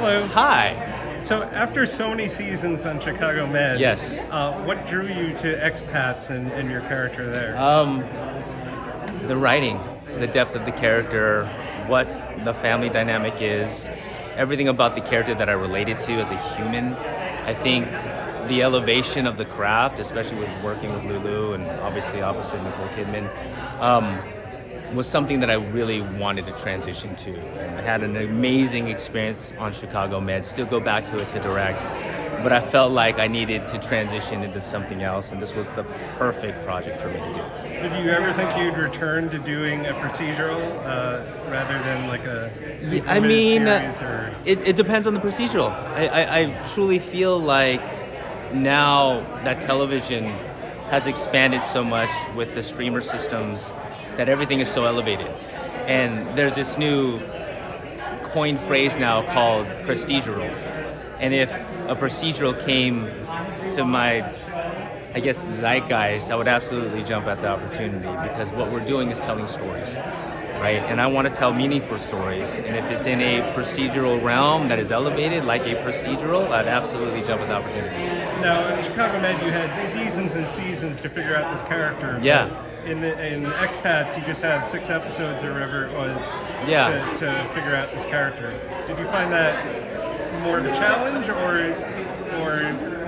Hello. Hi. So after so many seasons on Chicago Med, Yes. What drew you to expats and your character there? The writing, the depth of the character, what the family dynamic is, everything about the character that I related to as a human. I think the elevation of the craft, especially with working with Lulu and obviously opposite Nicole Kidman, was something that I really wanted to transition to. And I had an amazing experience on Chicago Med, still go back to it to direct, but I felt like I needed to transition into something else, and this was the perfect project for me to do. Did you ever think you'd return to doing a procedural rather than like a I mean, series or... it depends on the procedural. I truly feel like now that television has expanded so much with the streamer systems that everything is so elevated. And there's this new coined phrase now called procedurals. And if a procedural came to my, I guess, zeitgeist, I would absolutely jump at the opportunity, because what we're doing is telling stories, right? And I want to tell meaningful stories. And if it's in a procedural realm that is elevated, like a procedural, I'd absolutely jump at the opportunity. Now, in Chicago Med, you had seasons and seasons to figure out this character. Yeah. In Expats, you just have 6 episodes or whatever it was to figure out this character. Did you find that more of a challenge or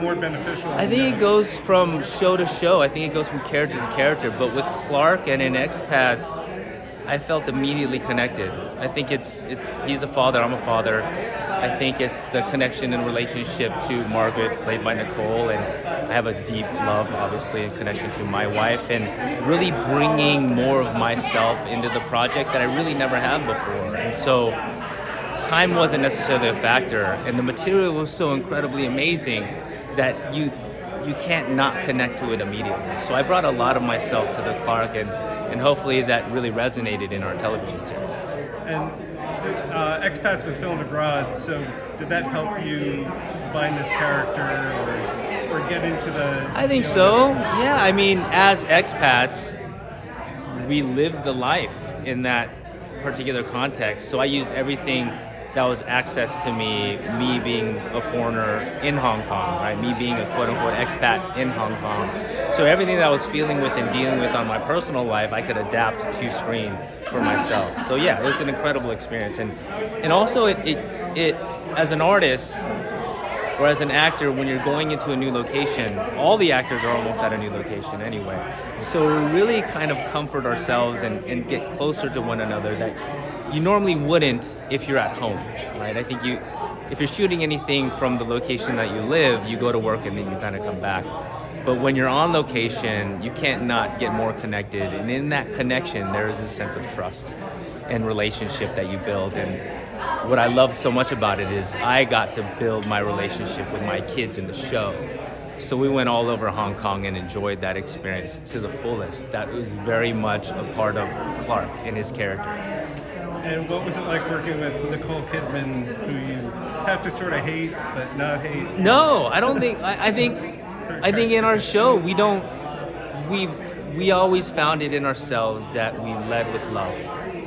more beneficial? I think it goes from show to show. I think it goes from character to character. But with Clark and in Expats, I felt immediately connected. I think it's he's a father, I'm a father. I think it's the connection and relationship to Margaret, played by Nicole, and I have a deep love, obviously, and connection to my wife, and really bringing more of myself into the project that I really never have before. And so time wasn't necessarily a factor, and the material was so incredibly amazing that you can't not connect to it immediately. So I brought a lot of myself to the Clark, and hopefully that really resonated in our television series. And Expats was filmed abroad, so did that help you find this character or get into the... I think so. Yeah, I mean, as expats, we lived the life in that particular context. So I used everything that was access to me being a foreigner in Hong Kong, right? Me being a quote-unquote expat in Hong Kong. So everything that I was feeling with and dealing with on my personal life, I could adapt to screen for myself. So yeah, it was an incredible experience. And also it as an artist or as an actor, when you're going into a new location, all the actors are almost at a new location anyway. So we really kind of comfort ourselves and get closer to one another that you normally wouldn't if you're at home, right? I think if you're shooting anything from the location that you live, you go to work and then you kind of come back. But when you're on location, you can't not get more connected. And in that connection, there is a sense of trust and relationship that you build. And what I love so much about it is I got to build my relationship with my kids in the show. So we went all over Hong Kong and enjoyed that experience to the fullest. That was very much a part of Clark and his character. And what was it like working with Nicole Kidman, who you have to sort of hate, but not hate? No, I don't think, I think in our show, we always found it in ourselves that we led with love.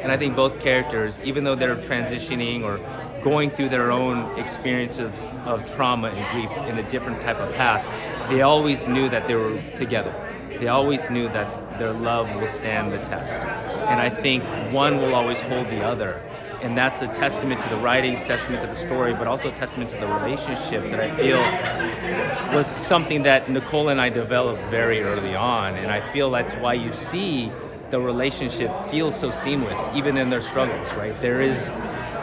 And I think both characters, even though they're transitioning or going through their own experience of trauma and grief in a different type of path, they always knew that they were together. They always knew that their love will stand the test. And I think one will always hold the other. And that's a testament to the writings, testament to the story, but also a testament to the relationship that I feel was something that Nicole and I developed very early on. And I feel that's why you see the relationship feel so seamless, even in their struggles, right? There is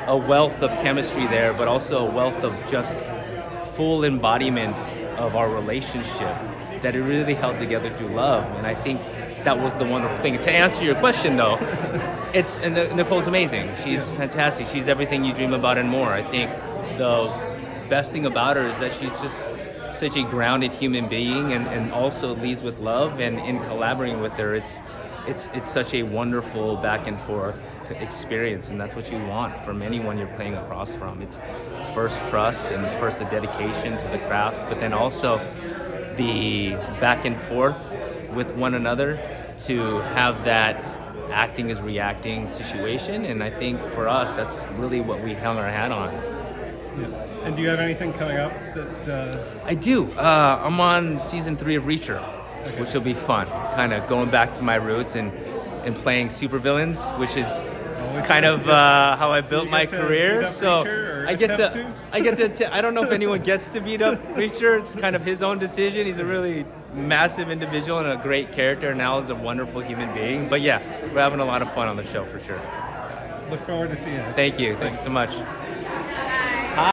a wealth of chemistry there, but also a wealth of just full embodiment of our relationship that it really held together through love. And I think that was the wonderful thing. To answer your question though, Nicole's amazing. She's fantastic. She's everything you dream about and more. I think the best thing about her is that she's just such a grounded human being and also leads with love, and in collaborating with her, it's such a wonderful back and forth experience, and that's what you want from anyone you're playing across from. It's first trust, and it's first a dedication to the craft, but then also the back and forth with one another to have that acting is reacting situation. And I think for us, that's really what we hung our hat on. Yeah. And do you have anything coming up that? I do. I'm on season 3 of Reacher, which will be fun. Kind of going back to my roots and playing supervillains, which is kind of how I built my career. So I get to. I don't know if anyone gets to beat up Reacher. It's kind of his own decision. He's a really massive individual and a great character. Now is a wonderful human being. But yeah, we're having a lot of fun on the show for sure. Look forward to seeing it. Thank you. Thank you so much.